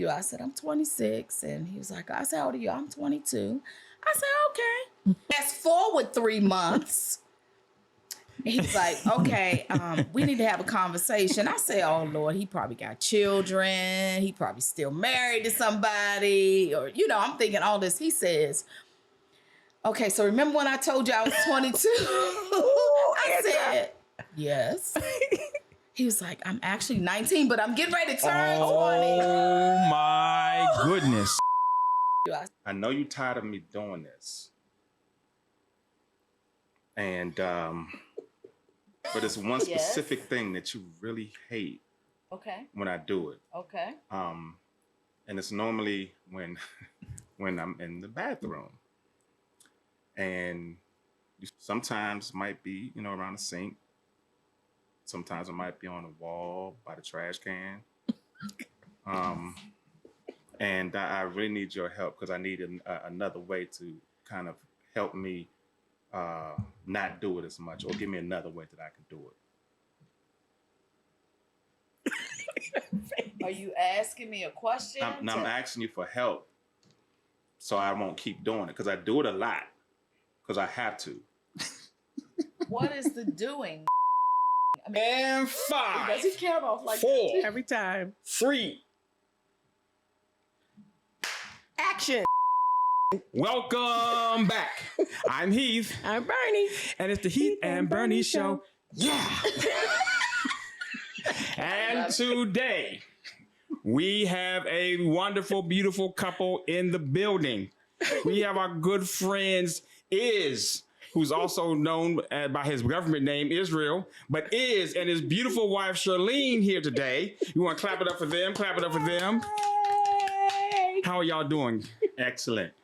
I said, I'm 26. And he was like, I said, how old are you? I'm 22. I said, okay. Fast forward 3 months. He was like, okay, we need to have a conversation. I said, oh, Lord, he probably got children. He probably still married to somebody. Or, I'm thinking all this. He says, okay, so remember when I told you I was 22? I said, yes. He was like, I'm actually 19, but I'm getting ready to turn 20. Oh, my goodness. I know you're tired of me doing this. And, but it's one specific thing that you really hate. Okay. When I do it. Okay. And it's normally when I'm in the bathroom. And sometimes it might be, around the sink. Sometimes it might be on the wall by the trash can. And I really need your help because I need another way to kind of help me not do it as much, or give me another way that I can do it. Are you asking me a question? I'm asking you for help so I won't keep doing it because I do it a lot because I have to. What is the doing? And 5. Does he count off like 4. that? Every time. 3. Action. Welcome back. I'm Heath. I'm Bernie. And it's the Heath and Bernie Show. Yeah. And today, we have a wonderful, beautiful couple in the building. We have our good friends, who's also known by his government name, Israel, but and his beautiful wife, Shirlene, here today. You want to clap it up for them? Clap it up for them. How are y'all doing? Excellent.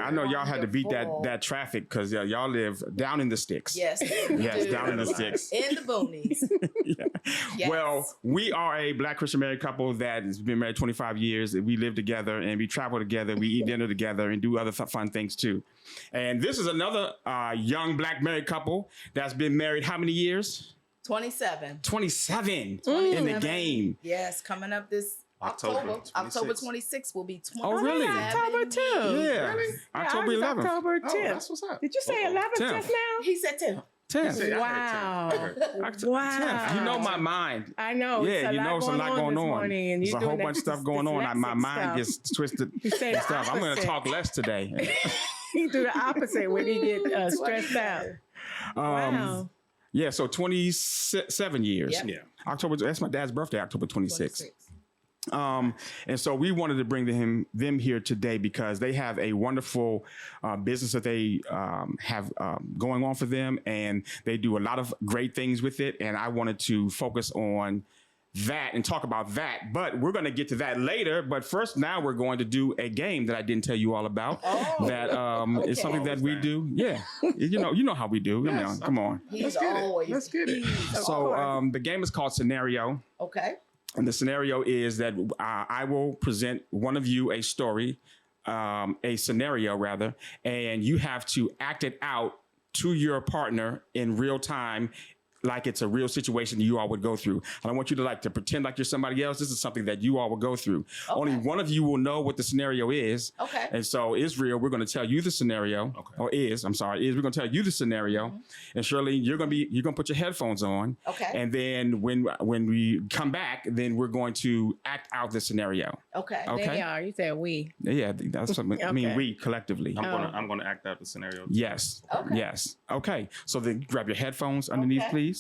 I know y'all had to beat that traffic because y'all live down in the sticks. Yes. Yes, down in the sticks. In the boonies. Yeah. Yes. Well, we are a Black Christian married couple that has been married 25 years. We live together and we travel together. We eat dinner together and do other fun things too. And this is another young Black married couple that's been married how many years? 27. 27 in the game. Yes, coming up this October 26th will be 20. Oh, really? October 2. Yeah. Really? October 11th. October 10th. Oh, that's what's up. Did you say 11th just now? He said 10. 10th. Wow. Wow. 10th. You know my mind. I know. Yeah, it's a lot going on. There's a whole bunch of stuff going on. My mind gets twisted and stuff. I'm going to talk less today. He do the opposite when he get stressed out. Wow. Yeah, so 27 years. Yep. Yeah. That's my dad's birthday, October 26th. And so we wanted to bring them here today because they have a wonderful business that they have going on for them, and they do a lot of great things with it. And I wanted to focus on that and talk about that, but we're going to get to that later. But first, now we're going to do a game that I didn't tell you all about. That is something that we do. Yeah, you know how we do. Yes, come on. He's always. Let's get it. So the game is called Scenario. Okay. And the scenario is that I will present one of you a story, a scenario rather, and you have to act it out to your partner in real time, like it's a real situation you all would go through. I don't want you to pretend like you're somebody else. This is something that you all will go through. Okay. Only one of you will know what the scenario is. Okay. And so Israel, we're going to tell you the scenario. Okay. Or we're going to tell you the scenario. Mm-hmm. And Shirley, you're going to put your headphones on. Okay. And then when we come back, then we're going to act out the scenario. Okay. They are. You said we. Yeah, that's something. Okay. I mean, we collectively. I'm gonna act out the scenario. Yes. Okay. Yes. Okay. So then grab your headphones underneath, please.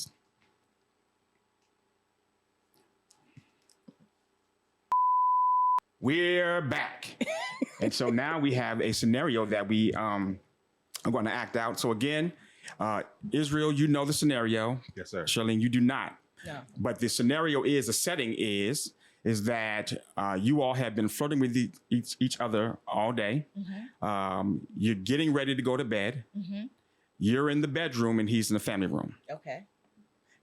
We're back. And so now we have a scenario that we are going to act out. So again, Israel, you know the scenario. Yes, sir. Shirlene, you do not. No. But the scenario the setting is that you all have been flirting with each other all day. Mm-hmm. You're getting ready to go to bed. Mm-hmm. You're in the bedroom and he's in the family room. Okay.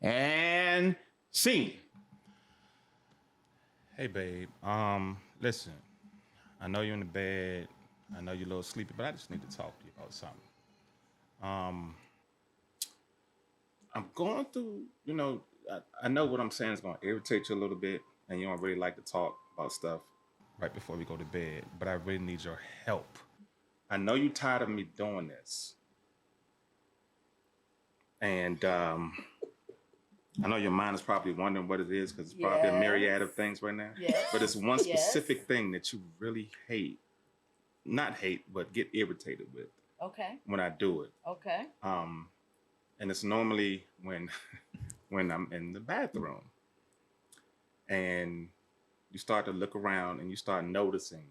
And scene. Hey, babe. Listen, I know you're in the bed. I know you're a little sleepy, but I just need to talk to you about something. I'm going through, I know what I'm saying is going to irritate you a little bit, and you don't really like to talk about stuff. right before we go to bed, but I really need your help. I know you're tired of me doing this. And I know your mind is probably wondering what it is because it's probably a myriad of things right now. Yes. But it's one specific thing that you really hate. Not hate, but get irritated with. Okay. When I do it. Okay. And it's normally when I'm in the bathroom. And you start to look around and you start noticing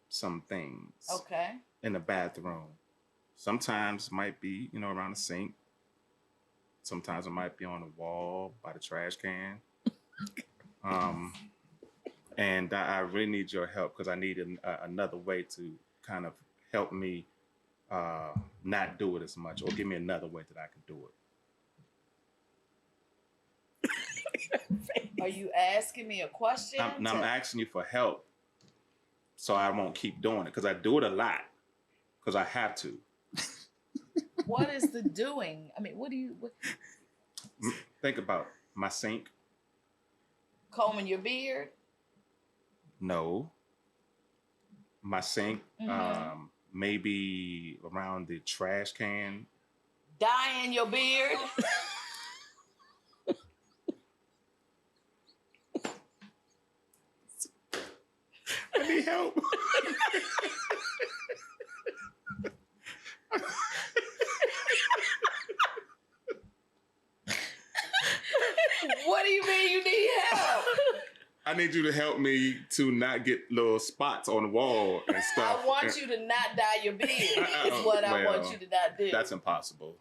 some things. Okay. In the bathroom. Sometimes it might be, around the sink. Sometimes it might be on the wall by the trash can. And I really need your help because I need another way to kind of help me not do it as much, or give me another way that I can do it. Are you asking me a question? I'm asking you for help so I won't keep doing it because I do it a lot because I have to. What is the doing? I mean, what? Think about my sink. Combing your beard? No. My sink, maybe around the trash can. Dyeing your beard? I need help. What do you mean you need help? I need you to help me to not get little spots on the wall and stuff. I want you to not dye your beard. Is what I want you to not do. That's impossible.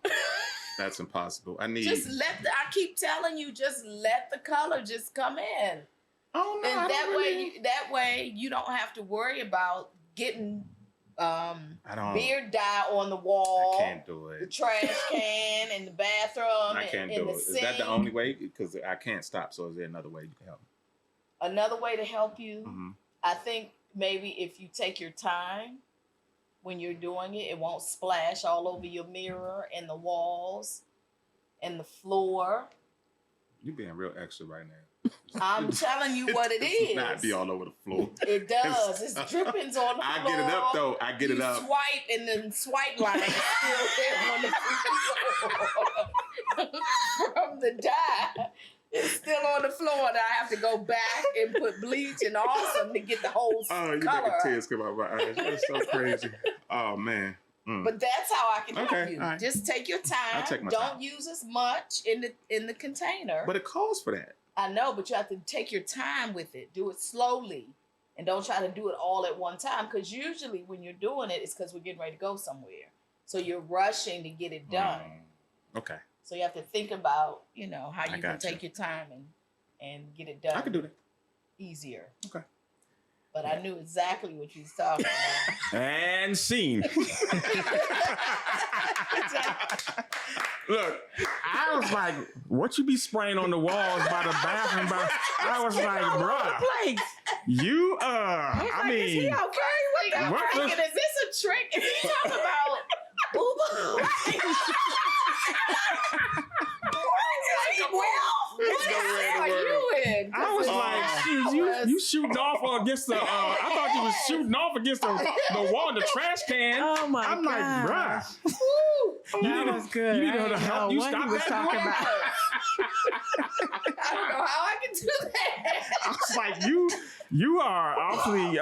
That's impossible. I need I keep telling you, just let the color just come in. Oh no! And that way you don't have to worry about getting beard dye on the wall. I can't do it. The trash can in the bathroom. I can't do it. Is that the only way? Because I can't stop. So is there another way you can help me? Another way to help you? Mm-hmm. I think maybe if you take your time when you're doing it, it won't splash all over your mirror and the walls and the floor. You're being real extra right now. I'm telling you what it is. Not be all over the floor. It does. It's drippings on the floor. I get it up though. I get it up. You swipe and then swipe line is still there on the floor from the dye. It's still on the floor, and I have to go back and put bleach and awesome to get the whole color. You making tears come out my eyes. That's so crazy. Oh man. But that's how I can help you. Right. Just take your time. I'll take my Don't time. use as much in the container. But it calls for that. I know, but you have to take your time with it. Do it slowly. And don't try to do it all at one time. Because usually when you're doing it, it's because we're getting ready to go somewhere. So you're rushing to get it done. Okay. So you have to think about, how you can take your time and get it done. I can do that. Easier. Okay. But I knew exactly what you was talking about. And scene. Look, I was like, what you be spraying on the walls by the bathroom? I was like, bruh, you, I mean. Is he okay? I'm thinking, is this a trick? Is he talking about boo-boo? What are you in? I was like, shoot, you shooting off against the, I thought you was shooting off against the wall, the trash can. Oh my God. I'm like, bruh. That was good. You need her to help you stop that. Talking about. I don't know how I can do that. I was like, you are awfully,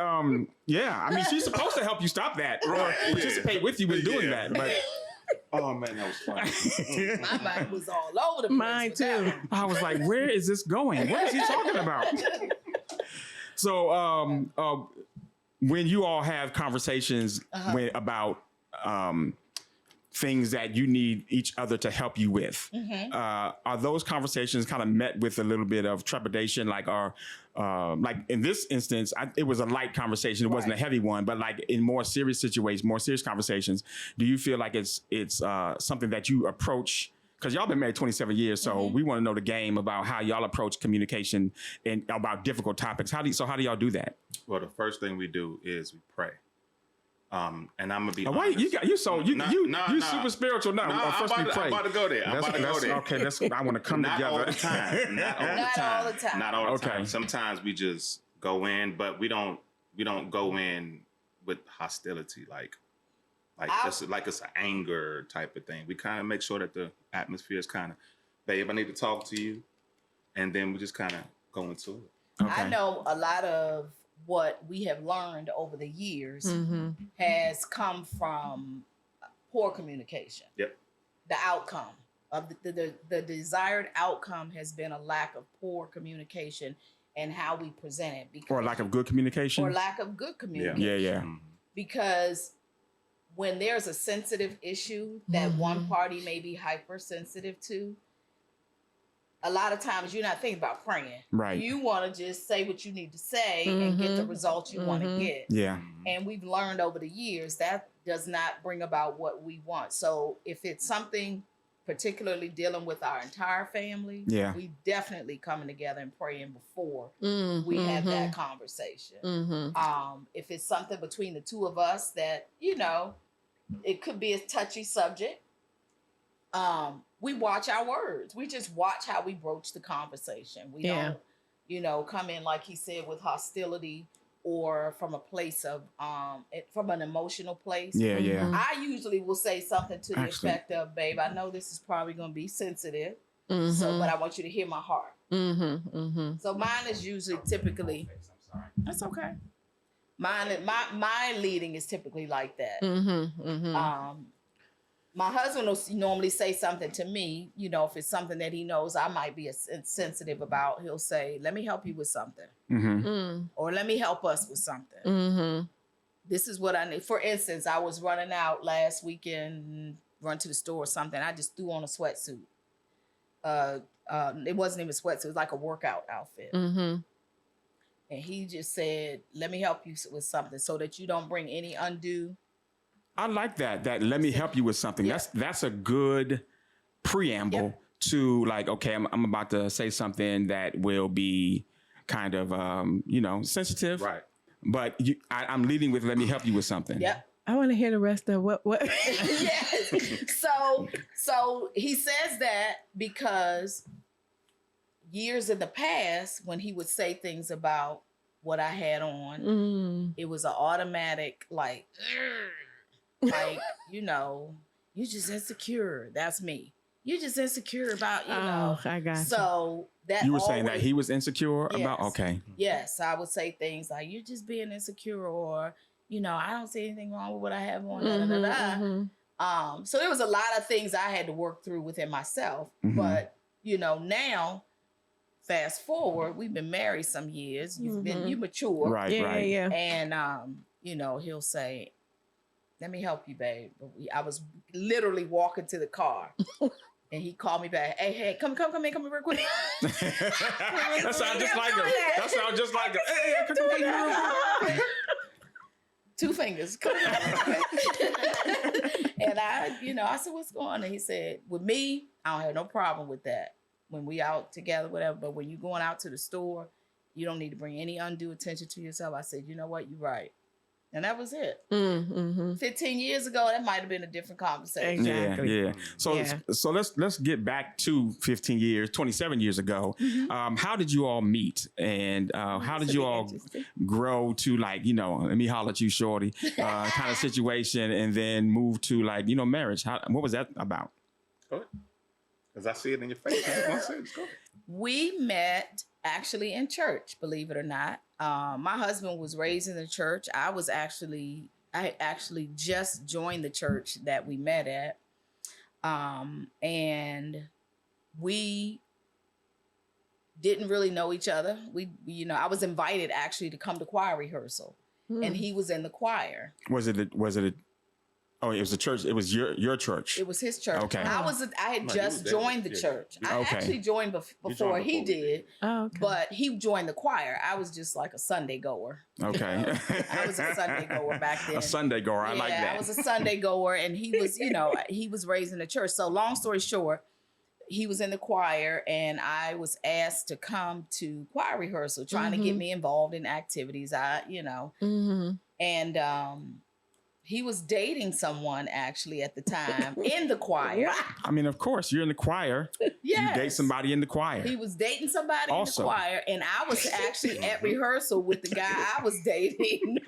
yeah. I mean, she's supposed to help you stop that or participate with you in doing that. But oh man, that was funny. My mind was all over the place. Mine too. I was like, where is this going? What is he talking about? So, when you all have conversations about things that you need each other to help you with, are those conversations kind of met with a little bit of trepidation? Like in this instance, it was a light conversation. It wasn't a heavy one, but like in more serious situations, more serious conversations, do you feel like it's something that you approach? Because y'all been married 27 years, so we want to know the game about how y'all approach communication and about difficult topics. How do y'all do that? Well, the first thing we do is we pray. And I'm gonna be why honest. you super spiritual now. I'm about to go there. Okay, I want to come Not together. all the time. Not all the time. Not all the time. Not all the Okay. time. Sometimes we just go in, but we don't go in with hostility, like it's an anger type of thing. We kind of make sure that the atmosphere is kind of, babe, I need to talk to you, and then we just kind of go into it. I know a lot of what we have learned over the years has come from poor communication. Yep. The outcome of the desired outcome has been a lack of poor communication and how we present it. Or lack of good communication. Or lack of good communication. Yeah. Mm-hmm. Because when there's a sensitive issue that one party may be hypersensitive to, a lot of times you're not thinking about praying. Right. You want to just say what you need to say and get the results you want to get. Yeah. And we've learned over the years that does not bring about what we want. So if it's something particularly dealing with our entire family, we definitely coming together and praying before we have that conversation. If it's something between the two of us that, you know, it could be a touchy subject, we watch our words. We just watch how we broach the conversation. We don't, you know, come in, like he said, with hostility or from a place of, from an emotional place. I usually will say something to the effect of, babe, I know this is probably going to be sensitive, so, but I want you to hear my heart. So mine is usually typically, that's okay. My leading is typically like that. My husband will normally say something to me, you know, if it's something that he knows I might be sensitive about, he'll say, let me help you with something. Or let me help us with something. This is what I need. For instance, I was running out last weekend, run to the store or something. I just threw on a sweatsuit. It wasn't even a sweatsuit. It was like a workout outfit. And he just said, let me help you with something so that you don't bring any undue. I like that let me help you with something. That's a good preamble to, like, okay, I'm about to say something that will be kind of, you know, sensitive. Right. But I'm leading with, let me help you with something. Yep. I want to hear the rest of what. Yes. So he says that because years in the past, when he would say things about what I had on, it was an automatic, like, you know, you just insecure. That's me. You just insecure about, you know. I got you. So that you were saying that he was insecure about? Yes. Okay. Yes, I would say things like, you're just being insecure, or, you know, I don't see anything wrong with what I have on. So there was a lot of things I had to work through within myself. But, you know, now, fast forward, we've been married some years. You mature. Right. Yeah. And, you know, he'll say, let me help you, babe. I was literally walking to the car. And he called me back. Hey, come in real quick. That sounds just like him. Hey, come in real quick. 2 fingers. Come in real quick. And I said, what's going on? And he said, with me, I don't have no problem with that. When we out together, whatever. But when you going out to the store, you don't need to bring any undue attention to yourself. I said, you know what? You're right. And that was it. 15 years ago, that might have been a different conversation. Exactly. Yeah. So let's get back to 27 years ago. How did you all meet? And how did you all grow to, like, you know, let me holler at you, shorty, kind of situation, and then move to, like, you know, marriage? What was that about? Go ahead. Because I see it in your face. I just want to say it. Go ahead. We met actually in church, believe it or not. My husband was raised in the church. I actually just joined the church that we met at. And we didn't really know each other. I was invited actually to come to choir rehearsal, and he was in the choir. Was it Oh, it was a church. It was your church. It was his church. Okay. I had just joined the church. I actually joined before he did. Oh, okay. But he joined the choir. I was just like a Sunday goer. Okay. I was a Sunday goer back then. A Sunday goer. I like that. I was a Sunday goer, and he was, he was raised in the church. So long story short, he was in the choir, and I was asked to come to choir rehearsal, trying to get me involved in activities. And he was dating someone actually at the time in the choir. I mean, of course, you're in the choir. You date Yes. somebody in the choir. He was dating somebody Also. in the choir, and I was actually at rehearsal with the guy I was dating.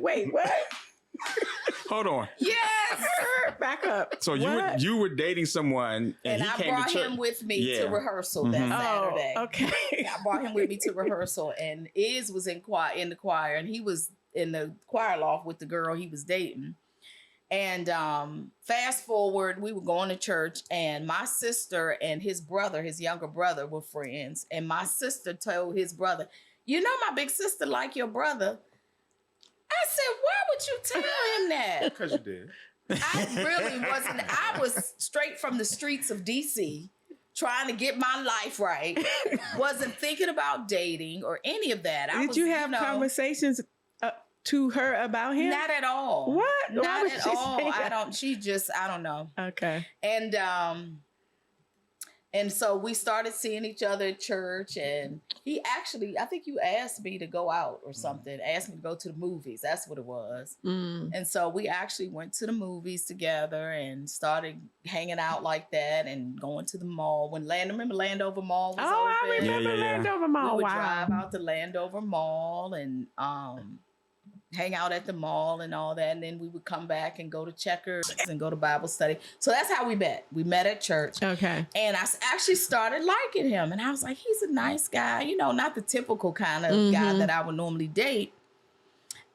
Wait, what? Hold on. Yes. Back up. So What? you were dating someone, and he I came brought to church. him with me Yeah. to rehearsal that Saturday. Oh, okay. I brought him with me to rehearsal, and Iz was in the choir, and he was in the choir loft with the girl he was dating. And fast forward, we were going to church, and my sister and his brother, his younger brother, were friends. And my sister told his brother, "You know, my big sister like your brother." I said, "Why would you tell him that?" Because you did. I really wasn't. I was straight from the streets of DC trying to get my life right. Wasn't thinking about dating or any of that. Did you have conversations to her about him? Not at all. What? Why Not would at she all. say that? I don't know. Okay. And so we started seeing each other at church, and he actually, I think you asked me to go out or something, asked me to go to the movies. That's what it was. And so we actually went to the movies together and started hanging out like that and going to the mall. Remember Landover Mall was open? I remember Yeah. Landover We Mall. would Wow. drive out to Landover Mall and hang out at the mall and all that. And then we would come back and go to Checkers and go to Bible study. So that's how we met. We met at church. Okay. And I actually started liking him. And I was like, he's a nice guy. You know, not the typical kind of guy that I would normally date.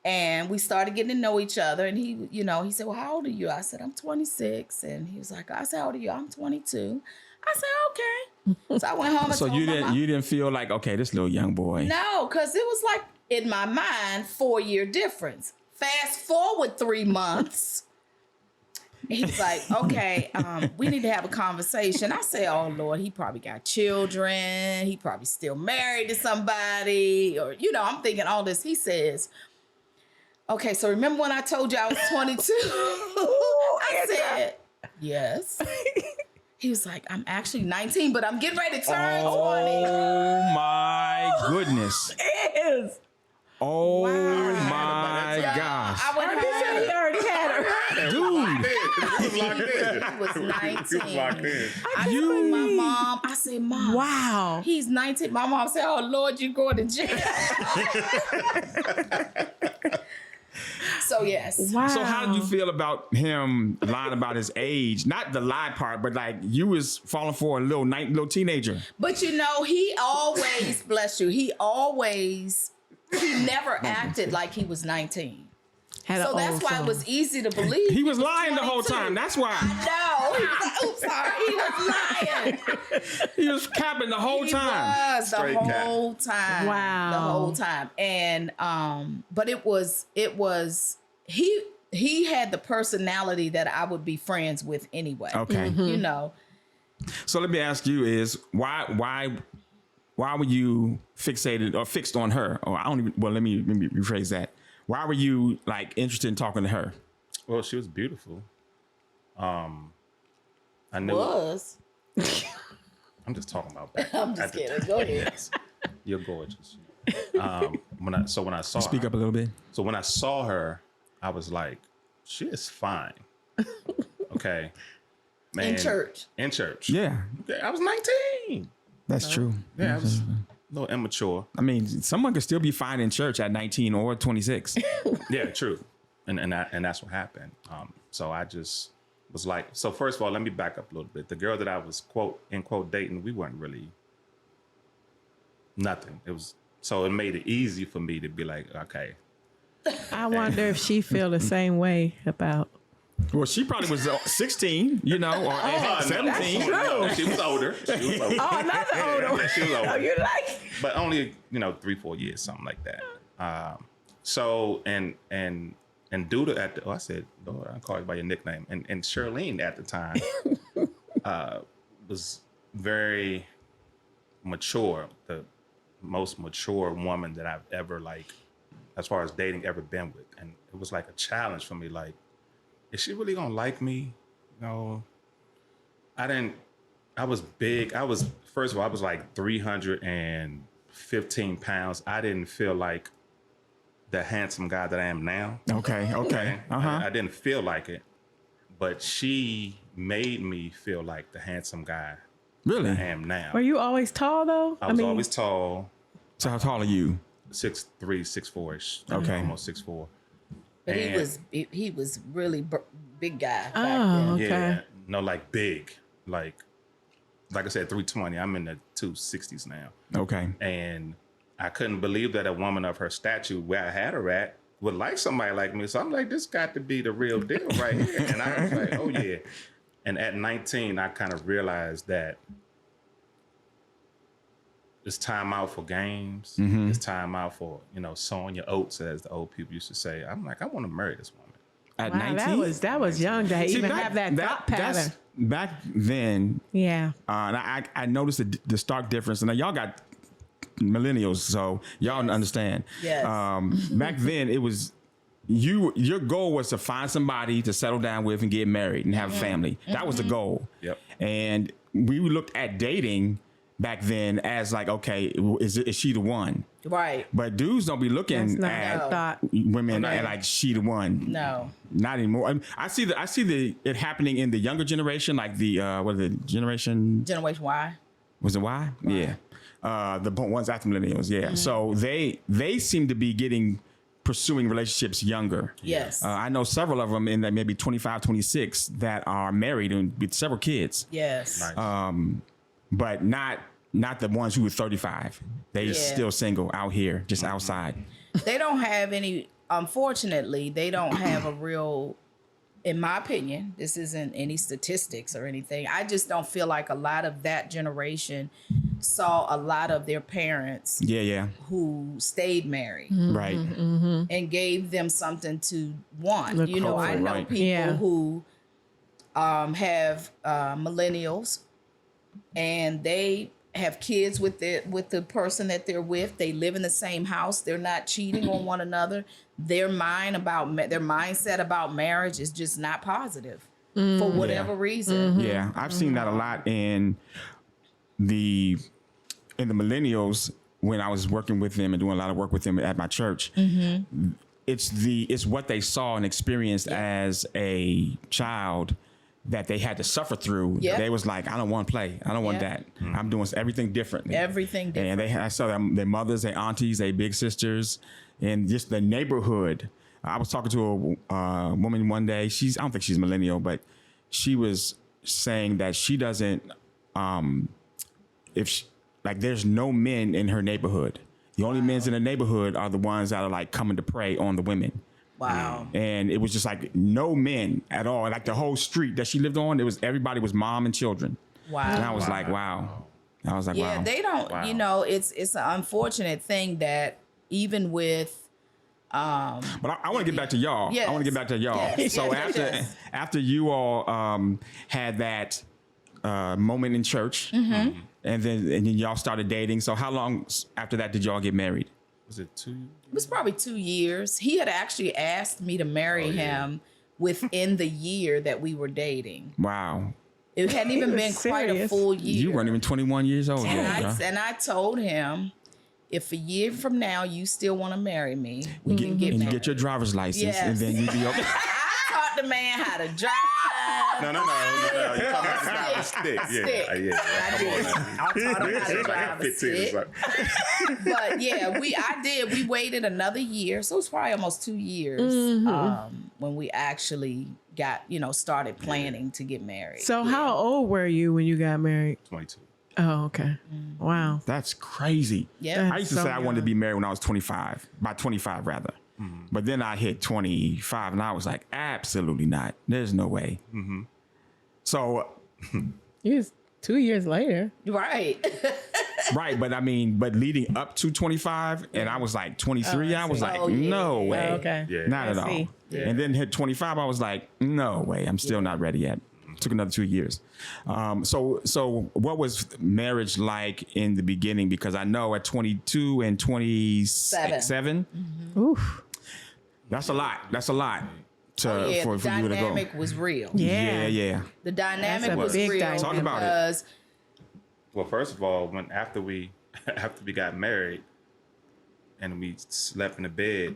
And we started getting to know each other. And he, he said, "Well, how old are you?" I said, "I'm 26. And he was like, I said, "How old are you?" "I'm 22. I said, "Okay." So I went home and So told my mom. you didn't feel like, okay, this little young boy. No, because it was like, in my mind, 4-year difference. Fast forward 3 months. He's like, "Okay, we need to have a conversation." I say, "Oh Lord, he probably got children. He probably still married to somebody." Or, I'm thinking all this. He says, "Okay, so remember when I told you I was 22? I said, "Yes." He was like, "I'm actually 19, but I'm getting ready to turn 20. Oh my goodness. It is. Oh Wow. my Yeah, gosh. I went home. He already had her. Dude. He was locked in. He was 19. He was locked in. I told my mom, I said, "Mom, Wow. he's 19. My mom said, "Oh Lord, you going to jail." So yes. Wow. So how did you feel about him lying about his age? Not the lie part, but like you was falling for a little teenager. But he always, bless you, he never acted like he was 19. Had So an that's old why song. it was easy to believe. He was lying the whole 22. time. That's why. No, he was lying. He was capping the whole He time. was the Straight cap. whole time. Wow. The whole time. And but it was he had the personality that I would be friends with anyway. Okay. You know. So let me ask you is why were you fixated or fixed on her? Or let me rephrase that. Why were you like interested in talking to her? Well, she was beautiful. I knew. Was. I'm just talking about back. I'm just at the kidding. time. Go ahead. Yes. You're gorgeous. When I saw Speak her, up a little bit. So when I saw her, I was like, she is fine. Okay. Man, In church. In church. Yeah, Okay, I was 19. that's true. Yeah, I was a little immature. I mean, someone could still be fine in church at 19 or 26. Yeah, true. And that's what happened. So I just was like, so first of all, let me back up a little bit. The girl that I was quote unquote dating, we weren't really nothing. So it made it easy for me to be like, okay. I wonder if she feel the same way about. Well, she probably was 16, or 17. No, she was older. Oh, another older. She was older. Oh, you like? But only 3-4 years, something like that. So and due to I said, Lord, I call you by your nickname. And Shirlene at the time was very mature, the most mature woman that I've ever as far as dating ever been with. And it was like a challenge for me, like, is she really gonna like me? No. I was big. First of all, I was like 315 pounds. I didn't feel like the handsome guy that I am now. Okay. I didn't feel like it, but she made me feel like the handsome guy Really? I am now. Were you always tall though? I was always tall, So how tall are you? 6'3", 6'4"-ish. Okay. Almost 6'4". But And- he was really big guy back Oh, then. okay. Yeah, no, like big, like I said, 320. I'm in the 260s now, Okay. and I couldn't believe that a woman of her stature, where I had her at, would like somebody like me. So I'm like, this got to be the real deal right here. And I was like, oh yeah. And at 19, I kind of realized that it's time out for games. It's time out for, sowing your oats, as the old people used to say. I'm like, I want to marry this woman. At Wow, 19? that was young to even back- have that thought that's- pattern. Back then, Yeah. and I noticed the stark difference. And now y'all got millennials, so y'all understand. Yes. Back then, it was your goal was to find somebody to settle down with and get married and have a family. That was the goal. Yep. And we looked at dating back then as like, okay, is she the one? Right. But dudes don't be looking That's not at that thought. women Okay. and like she the one. No. Not anymore. I mean, I see it happening in the younger generation, like the what are the generation? Generation Y. Was it Y? Yeah. The ones after millennials. Yeah. So they seem to be pursuing relationships younger. Yes. I know several of them in that maybe 25, 26 that are married and with several kids, Yes. Nice. but not the ones who were 35. They Yeah. still single out here, just outside. They don't have any, unfortunately, they don't have a real, in my opinion, this isn't any statistics or anything. I just don't feel like a lot of that generation saw a lot of their parents Yeah. who stayed married Right. and gave them something to want. Look You know, I forward, know right. people Yeah. who have millennials and they have kids with the person that they're with. They live in the same house. They're not cheating on one another. Their mindset about marriage is just not positive for whatever reason. Yeah, I've seen that a lot in the millennials when I was working with them and doing a lot of work with them at my church. It's what they saw and experienced as a child that they had to suffer through. Yep. They was like, I don't want to play. I don't want Yep. that. I'm doing everything differently. Everything different. And I saw their mothers, their aunties, their big sisters, and just the neighborhood. I was talking to a woman one day. I don't think she's millennial, but she was saying that she doesn't, there's no men in her neighborhood. The only men in the neighborhood are the ones that are like coming to prey on the women. Wow. And it was just like no men at all. Like the whole street that she lived on, everybody was mom and children. Wow. And I was like, wow. I was like, Yeah, wow. they don't. Wow. You know, it's an unfortunate thing that even with. But I want to get back to y'all. Yes. I want to get back to y'all. Yes. So Yes. after you all had that moment in church, and then y'all started dating. So how long after that did y'all get married? Was it 2? It was probably 2 years. He had actually asked me to marry him within the year that we were dating. Wow. It hadn't even been was quite a serious. full year. You weren't even 21 years old yet. And I told him, if a year from now you still want to marry me, we can get And you married. get your driver's license, Yes. and then you be okay. I taught the man how to drive. No. You're talking about drive a stick. Stick. Yeah. I did. I taught him how to drive a 15 stick. is like, But yeah, I did. We waited another year, so it was probably almost 2 years when we actually got, started planning to get married. So how old were you when you got married? 22. Oh, okay. Wow. That's crazy. Yeah. I used to So say I wanted to young. be married when I was 25, by 25 rather. But then I hit 25 and I was like, absolutely not. There's no way. So, You was 2 years later. Right. right. But leading up to 25 and I was like 23, I was like, Oh, yeah. no way. Oh, okay. Yeah. Not at I all. see. And then hit 25, I was like, no way. I'm still not ready yet. Took another 2 years. So what was marriage like in the beginning? Because I know at 22 and 27, Oof. that's a lot. That's a lot Yeah, for the you to go. dynamic was real. Yeah. The dynamic That's a was big real dynamic. Talk about it. because Well, first of all, after we got married and we slept in the bed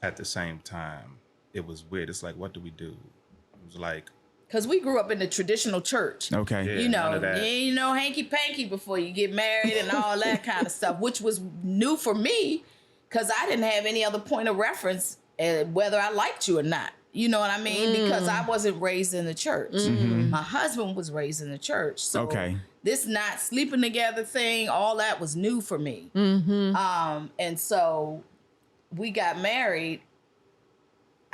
at the same time, it was weird. It's like, what do we do? It was like, because we grew up in the traditional church. Okay. Yeah. You none know, of that. you ain't no hanky panky before you get married and all that kind of stuff, which was new for me because I didn't have any other point of reference whether I liked you or not. You know what I mean? Because I wasn't raised in the church. My husband was raised in the church. So Okay. this not sleeping together thing, all that was new for me. And so we got married.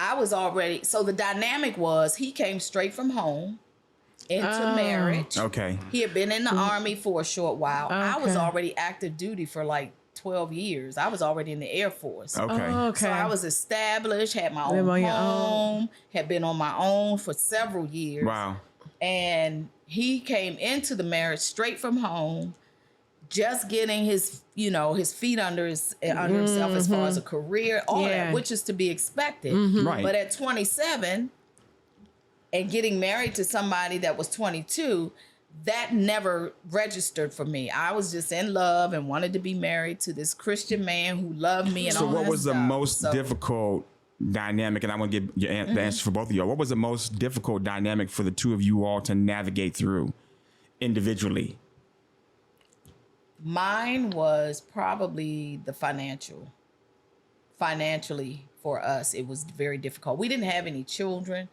I was already, so the dynamic was he came straight from home into marriage. Okay. He had been in the army for a short while. I was Okay. already active duty for like 12 years. I was already in the Air Force. Okay. Okay. So I was established, had my own Live on your home, had been on my own for several years. Wow. And he came into the marriage straight from home, just getting his, you know, his feet under himself as far as a career, all Yeah. that, which is to be expected. Right. But at 27 and getting married to somebody that was 22, that never registered for me. I was just in love and wanted to be married to this Christian man who loved me and So all what that was the stuff. most So, difficult dynamic? And I want to get your the answer for both of y'all. What was the most difficult dynamic for the two of you all to navigate through individually? Mine was probably the financially for us, it was very difficult. We didn't have any children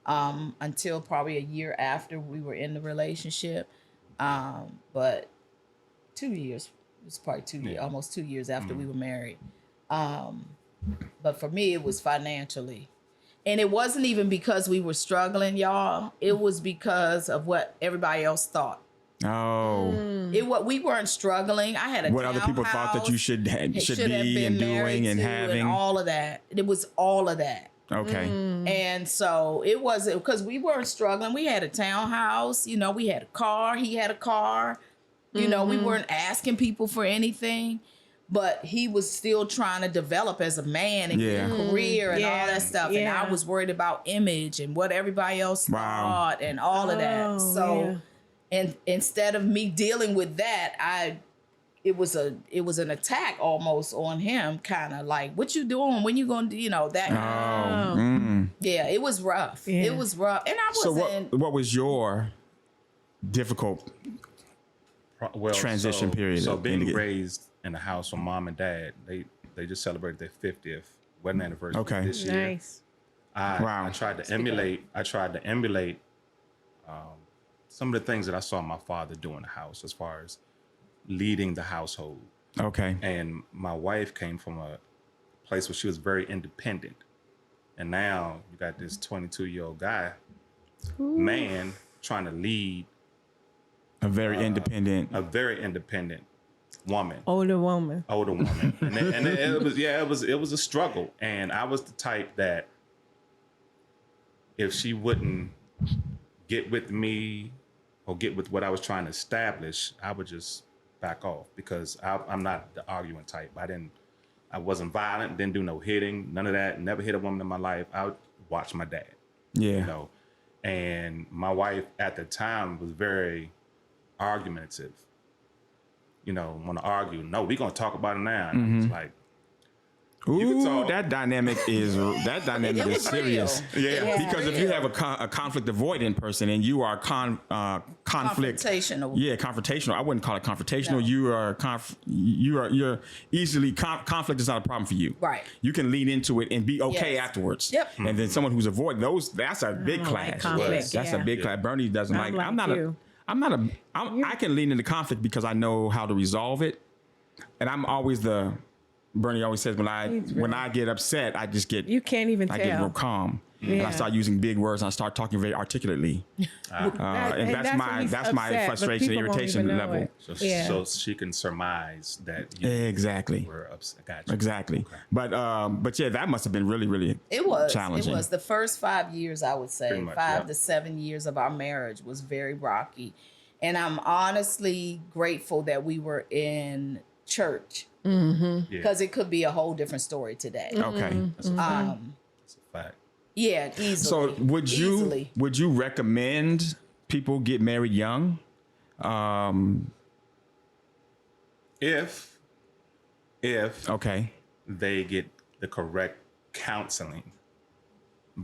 until probably a year after we were in the relationship. But 2 years, it was probably 2 years, almost 2 years after we were married. But for me, it was financially. And it wasn't even because we were struggling, y'all. It was because of what everybody else thought. Oh, We weren't struggling. I had a what other people thought that you should have be and doing and having. and all of that. It was all of that. Okay. And so it wasn't because we weren't struggling. We had a townhouse, you know, we had a car, he had a car, you know, we weren't asking people for anything, but he was still trying to develop as a man and get a career and all that stuff. And I was worried about image and what everybody else thought and all of that. So, and instead of me dealing with that, it was an attack almost on him, kind of like, what you doing? When you gonna do, you know, that. Yeah, it was rough. Yeah. It was rough. And I So wasn't. what was your difficult transition period? So of being being raised in a house with mom and dad, they just celebrated their 50th wedding anniversary this year. Nice. Wow. I tried to emulate some of the things that I saw my father do in the house as far as leading the household. Okay. And my wife came from a place where she was very independent. And now you got this 22-year-old guy, man, trying to lead A very independent. a very independent woman. Older woman. And it was a struggle. And I was the type that if she wouldn't get with me or get with what I was trying to establish, I would just back off because I'm not the arguing type. I wasn't violent, didn't do no hitting, none of that. Never hit a woman in my life. I would watch my dad. Yeah. You know, and my wife at the time was very argumentative. You know, want to argue. No, we're gonna talk about it now. And it's like, Ooh, talk. that dynamic is serious. real. yeah. Because if you have a conflict avoidant person and you are conflict, Confrontational. yeah, confrontational. I wouldn't call it confrontational. No. You're easily conflict is not a problem for you. Right. You can lean into it and be okay Yes. afterwards. Yep. And then someone who's avoiding those, that's a big don't like clash. conflict, That's a yeah. big clash. Bernie doesn't I'm like. like you. I can lean into conflict because I know how to resolve it, and I'm always Bernie always says when I get upset, I just get You can't even I get real tell. calm. And I Yeah. start using big words and I start talking very articulately. And that's when my he's that's my upset, but frustration, people won't irritation even know level. it. So, so she can surmise that you Exactly. were upset. Gotcha. Exactly. But yeah, that must have been really, really It was. challenging. It was the first 5 years, I would say, Pretty much, 5 yeah. to 7 years of our marriage was very rocky. And I'm honestly grateful that we were in church because it could be a whole different story today. Okay. That's a fact. That's a fact. Yeah, easily. So would you recommend people get married young? If Okay. they get the correct counseling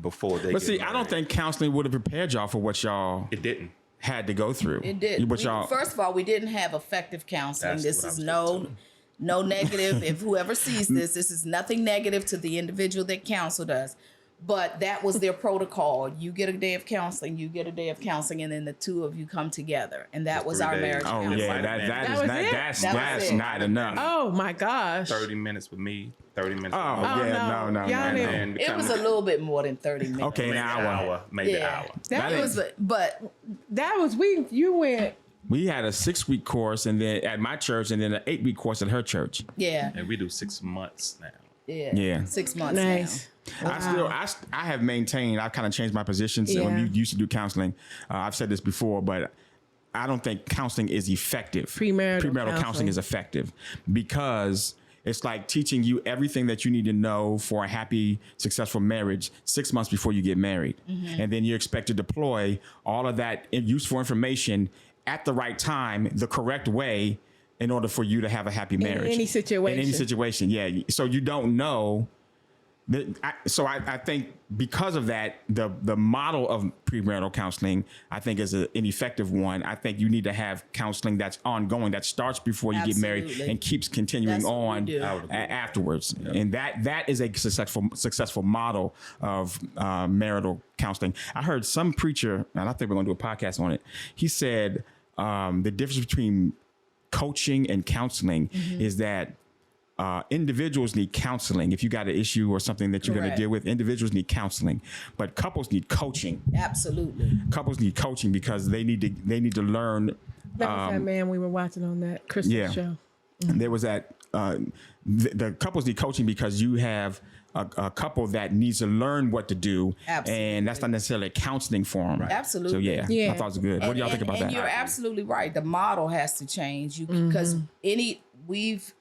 before they. But see, I don't think counseling would have prepared y'all for what y'all it didn't. had to go through. It did. But y'all, First of all, we didn't have effective counseling. That's This what I is was no negative. If whoever sees this is nothing negative to the individual that counseled us. But that was their protocol. You get a day of counseling, you get a day of counseling, and then the two of you come together. And that was 3 our days. marriage oh counseling. yeah, that's it. not enough. Oh my gosh. 30 minutes with me, 30 minutes. Oh, with my yeah, no. Y'all didn't- and It was a little bit more than 30 minutes. Okay, maybe an hour. maybe an Yeah. hour. That It was was, but you went. We had a 6-week course, and then at my church, and then an 8-week course at her church. yeah, And we do 6 months now. Yeah. 6 months Nice. I have maintained. I've kind of changed my positions when Yeah. you used to do counseling. I've said this before, but I don't think counseling is effective. Premarital counseling counseling is effective because it's like teaching you everything that you need to know for a happy, successful marriage 6 months before you get married. And then you expect to deploy all of that useful information at the right time, the correct way, in order for you to have a happy marriage. any situation. In any situation, yeah. So you don't know. I think because of that, the model of premarital counseling, I think, is an ineffective one. I think you need to have counseling that's ongoing, that starts before you get married Absolutely. and keeps continuing That's what we on do. afterwards. And that is a successful model of marital counseling. I heard some preacher, and I think we're going to do a podcast on it. He said the difference between coaching and counseling is that individuals need counseling. If you got an issue or something that you're going to Correct. deal with, individuals need counseling, but couples need coaching. absolutely. Couples need coaching because they need to learn. That was that man we were watching on that Christmas Yeah. show. There was that the couples need coaching because you have a couple that needs to learn what to do, Absolutely. and that's not necessarily counseling for them. Right. Absolutely. So yeah, Yeah. I thought it was good. What do y'all think about and that? you're absolutely right. The model has to change. Because we've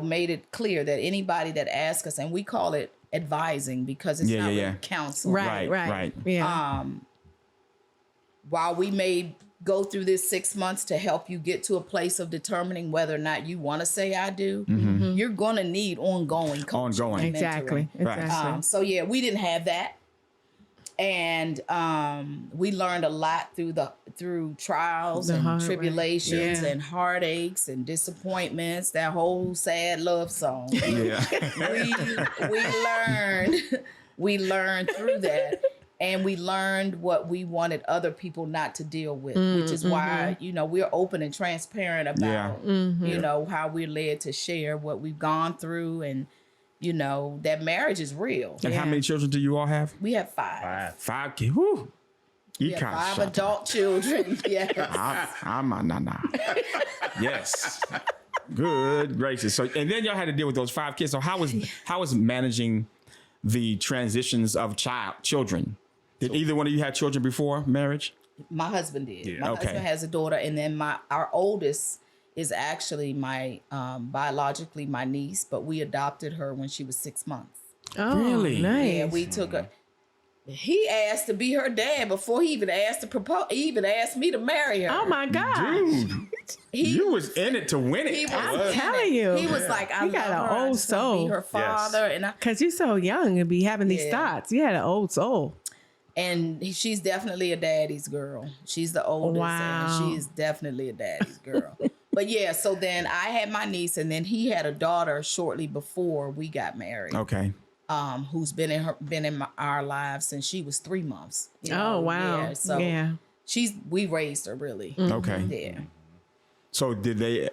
made it clear that anybody that asks us, and we call it advising because it's Yeah, not yeah, really yeah. counseling. Right. Yeah. While we may go through this 6 months to help you get to a place of determining whether or not you want to say I do, you're going to need ongoing coaching. Ongoing. and Exactly. mentoring. Right. Exactly. So yeah, we didn't have that, and we learned a lot through trials The and hard way. tribulations Yeah. and heartaches and disappointments. That whole sad love song. Yeah. we learned through that, and we learned what we wanted other people not to deal with, which is why we're open and transparent about how we're led to share what we've gone through, and that marriage is real. And how many children do you all have? We have 5. 5 kids. Woo. We have 5 adult children. Yes. Nah. Yes. Good gracious. So, and then y'all had to deal with those 5 kids. So how was managing the transitions of children? Did either one of you have children before marriage? My husband did. Yeah. My Okay. husband has a daughter, and then our oldest is actually my biologically my niece, but we adopted her when she was 6 months. Oh, Really? Nice. Yeah, we took her. He asked to be her dad before he even asked to propose. He even asked me to marry her. Oh my God. Dude, you was in it to win He it. was I'm in it. telling you. He was like, I You got love an her. I old just wanna soul. be her father, and Cause you're so young and be having these Yeah. thoughts. You had an old soul. she's definitely a daddy's girl. She's the oldest, Wow. and she's definitely a daddy's girl. But yeah, so then I had my niece, and then he had a daughter shortly before we got married. Okay. Who's been in our lives since she was 3 months. Oh wow. Yeah, so yeah. we raised her really. Okay. Yeah. So did they?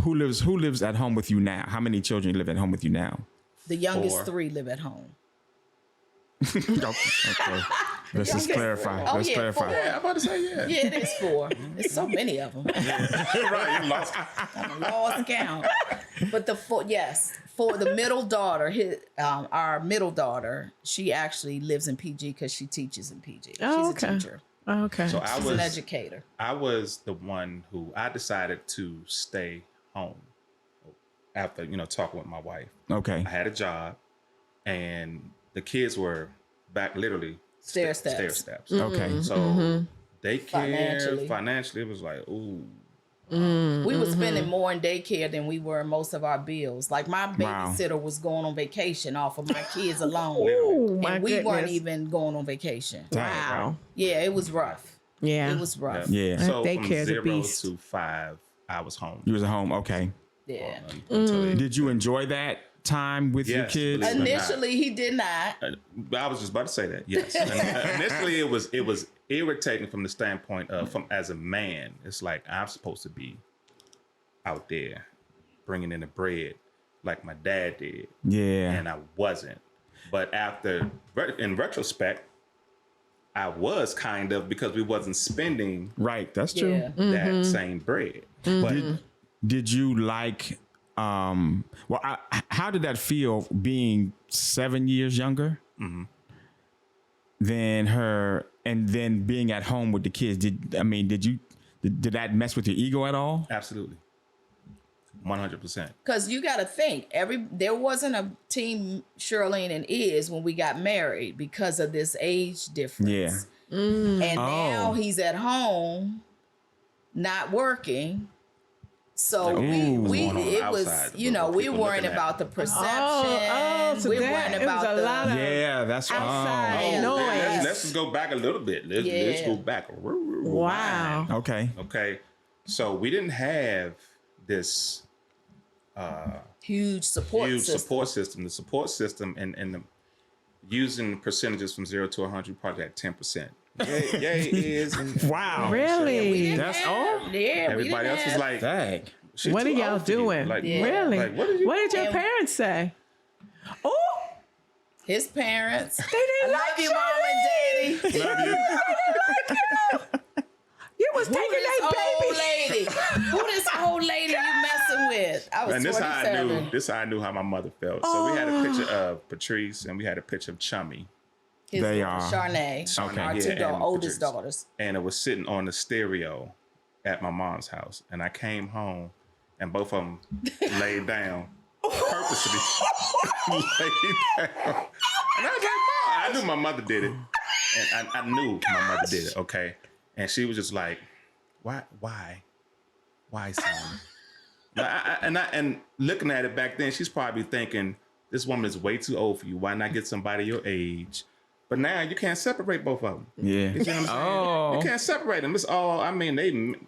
Who lives at home with you now? How many children live at home with you now? The youngest 4. 3 live at home. Okay. Let's just clarify. Oh, Let's yeah, clarify. 4. Yeah, I'm about to say yeah. Yeah, it is 4. There's so many of them. Right, you lost. I lost count. But for the middle daughter, our middle daughter, she actually lives in PG because she teaches in PG. Oh, She's a okay. teacher. Okay. So She's an educator. I was the one who I decided to stay home after talking with my wife. Okay. I had a job, and the kids were back literally Stair stair steps. steps. Okay. So daycare Financially. financially, it was like, ooh, We were spending more in daycare than we were in most of our bills. Like my Wow. babysitter was going on vacation off of my kids alone. Oh, my And we weren't goodness. even going on vacation. Wow. Yeah, it was rough. Yeah. It was rough. Yeah. So That from daycare's a 0 beast. to 5, I was home. You was at home. Okay. Yeah. Until they- Did you enjoy that time with your Yes, kids? believe it or not. Initially, he did not. I was just about to say that. Yes. Initially, it was irritating from the standpoint of from as a man. It's like I'm supposed to be out there bringing in the bread like my dad did, Yeah. and I wasn't. But in retrospect, I was kind of because we wasn't spending Right. That's true. Yeah. that same bread. But Did you like? How did that feel being 7 years younger than her, and then being at home with the kids? Did that mess with your ego at all? absolutely, 100%. Because you got to think, there wasn't a team Shirlene and is when we got married because of this age difference. Yeah. And now he's at home, not working. So Ooh. we Going on it was, outside, you know, what we people worrying looking at. about the perception. So We're that- worrying it was about a lot of Yeah. That's outside Yeah. noise. Let's just go back a little bit. Let's go back. Wow. Okay. Okay. So we didn't have this huge support huge system. support system. The support system and the using percentages from 0 to 100, probably at 10%. Yay is. Wow. Really? That's all. Yeah, Everybody else was like, Dang. "She's What are too y'all old for you." doing? Like, Yeah. Really? Like, what did you? What did your And- parents say? Oh, his parents. they didn't I like love you, mom and daddy. Love you. You was Who taking this that old baby. lady? Who this old lady you messing with? I was And this 27. this how I knew how my mother felt. So we had a picture of Patrice and we had a picture of Chummy, His They daughter, are. Charnay, Okay. our Yeah, two and oldest Patrice. daughters. and it was sitting on the stereo at my mom's house. And I came home and both of them laid down purposely. Laid down. And I was like, Mom, I knew my mother did it. And I knew my mother did it, okay? And she was just like, why, son? And looking at it back then, she's probably thinking, this woman is way too old for you. Why not get somebody your age? But now you can't separate both of them. Yeah. You see what I'm saying? Oh. You can't separate them. It's all. I mean,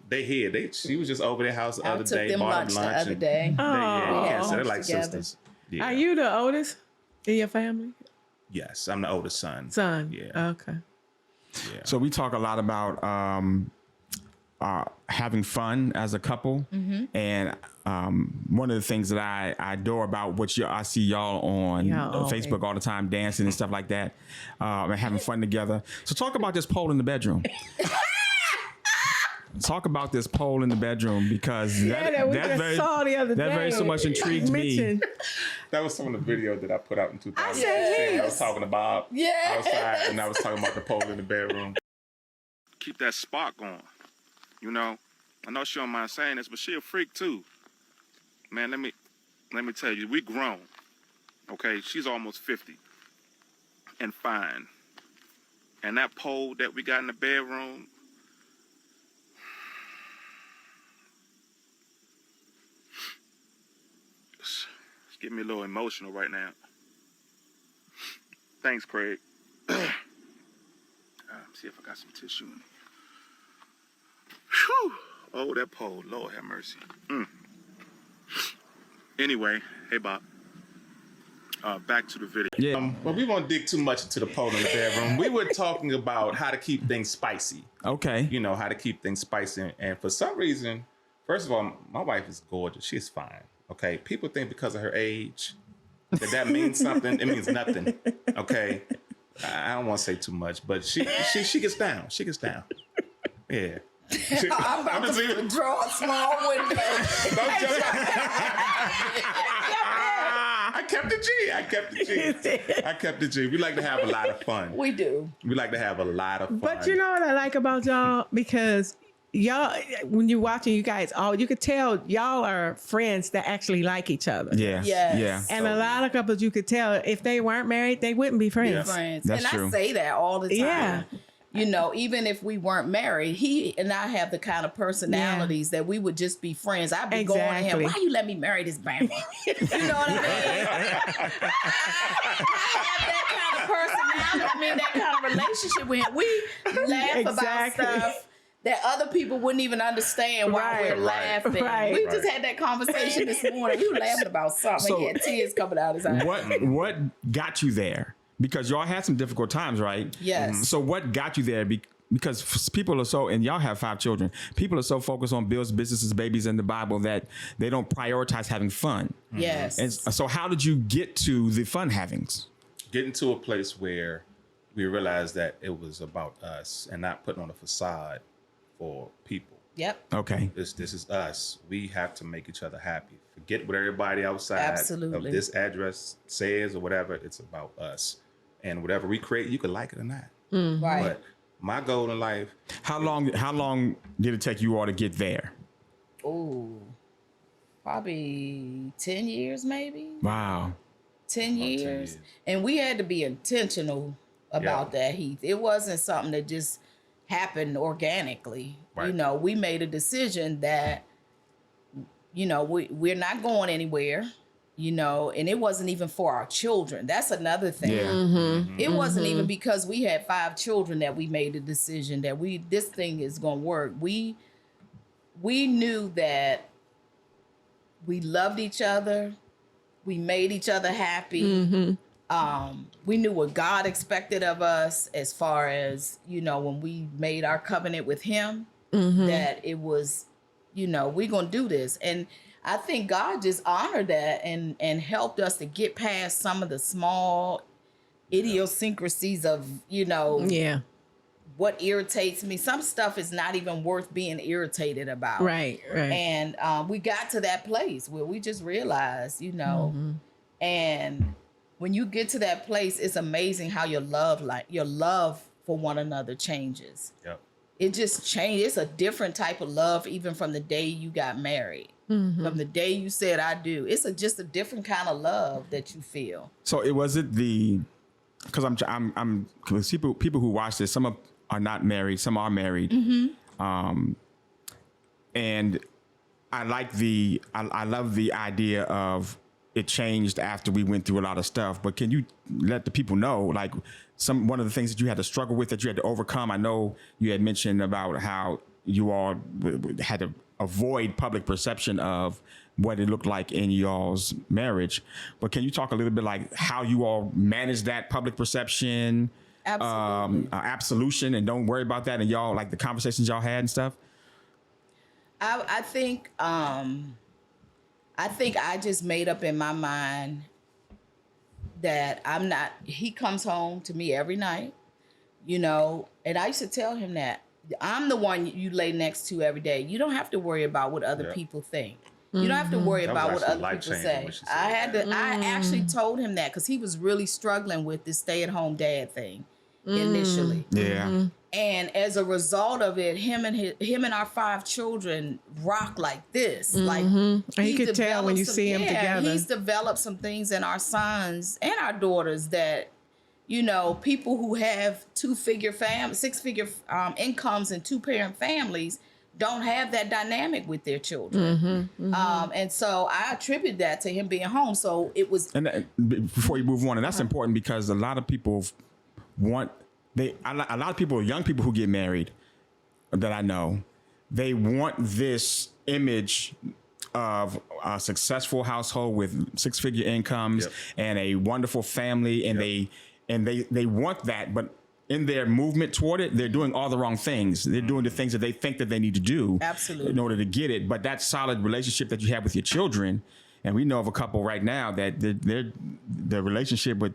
they here. She was just over their house the I other took day, them bought lunch them the lunch. other and day. They, yeah, you can't say they're lunch like together. sisters. Yeah. Are you the oldest in your family? Yes, I'm the oldest son. Son. Yeah. Okay. Yeah. So we talk a lot about having fun as a couple, and one of the things that I adore about what I see y'all on Y'all, Facebook all the time, dancing and stuff like that, and having fun together. So talk about this pole in the bedroom. Talk about this pole in the bedroom because that we just saw the other that day. very so much intrigued me. Mentioned. That was some of the video that I put out in 2000. I said I yes. was talking about Yes. outside, and I was talking about the pole in the bedroom. Keep that spark going. You know, I know she don't mind saying this, but she a freak too. Man, let me tell you, we grown. Okay, she's almost 50 and fine. And that pole that we got in the bedroom, it's getting me a little emotional right now. Thanks, Craig. See if I got some tissue in it. Whew. Oh, that pole. Lord have mercy. Anyway, hey, Bob. Back to the video. Yeah. Well, we won't dig too much into the pole in the bedroom. We were talking about how to keep things spicy. Okay. You know, how to keep things spicy. And for some reason, first of all, my wife is gorgeous. She's fine. Okay. People think because of her age that means something. It means nothing. Okay. I don't want to say too much, but she gets down. She gets down. Yeah. I'm about just to leaving. draw a small window. Don't jump. I kept the G. I kept the G. We like to have a lot of fun. We do. We like to have a lot of fun. But you know what I like about y'all? Because y'all, when you're watching you guys, you could tell y'all are friends that actually like each other. Yeah. Yes. Yeah. And a lot of couples, you could tell if they weren't married, they wouldn't be friends. Yeah. Friends. That's and true. I say that all the time. Yeah. even if we weren't married, he and I have the kind of personalities that we would just be friends. I'd be going to him, why you let me marry this bama? You know what I mean? I have that kind of personality, that kind of relationship with him. We laugh about stuff that other people wouldn't even understand why we're laughing. Right. We just had that conversation this morning. We were laughing about something. So, he had tears coming out his eyes. What got you there? Because y'all had some difficult times, right? Yes. So what got you there? Because people are so, and y'all have 5 children, people are so focused on bills, businesses, babies, and the Bible that they don't prioritize having fun. Yes. And so how did you get to the fun havings? Getting to a place where we realized that it was about us and not putting on a facade for people. Yep. Okay. This is us. We have to make each other happy. Forget what everybody outside Absolutely. of this address says or whatever. It's about us. And whatever we create, you can like it or not. Right. But my goal in life. How long did it take you all to get there? Oh, probably 10 years, maybe. Wow. 10 years. And we had to be intentional about that, Heath. It wasn't something that just happened organically. Right. We made a decision that, we're not going anywhere, and it wasn't even for our children. That's another thing. Yeah. It wasn't even because we had 5 children that we made the decision that this thing is going to work. We knew that we loved each other. We made each other happy. We knew what God expected of us as far as, when we made our covenant with him, that it was, we're going to do this. And I think God just honored that and helped us to get past some of the small idiosyncrasies of, what irritates me. Some stuff is not even worth being irritated about. Right. And we got to that place where we just realized, and when you get to that place, it's amazing how your love for one another changes. Yep. It just changed. It's a different type of love, even from the day you got married. From the day you said I do, it's just a different kind of love that you feel. So because because people who watch this, some are not married, some are married, and I love the idea of it changed after we went through a lot of stuff. But can you let the people know, like, one of the things that you had to struggle with, that you had to overcome? I know you had mentioned about how you all had to avoid public perception of what it looked like in y'all's marriage. But can you talk a little bit like how you all managed that public perception, absolution, and don't worry about that, and y'all, like, the conversations y'all had and stuff? I think I just made up in my mind that I'm not, he comes home to me every night, and I used to tell him that I'm the one you lay next to every day. You don't have to worry about what other people think. You don't have to worry about what other people say. I actually told him that because he was really struggling with this stay-at-home dad thing initially. Yeah. And as a result of it, him and our 5 children rock like this. Like, and you could tell when you see them together. He's developed some things in our sons and our daughters that, people who have 6-figure incomes and 2-parent families don't have that dynamic with their children. And so I attribute that to him being home. So it was. And before you move on, and that's important because a lot of people young people who get married that I know, they want this image of a successful household with 6-figure incomes and a wonderful family, and they want that, but in their movement toward it, they're doing all the wrong things. They're doing the things that they think that they need to do in order to get it. But that solid relationship that you have with your children, and we know of a couple right now that the relationship with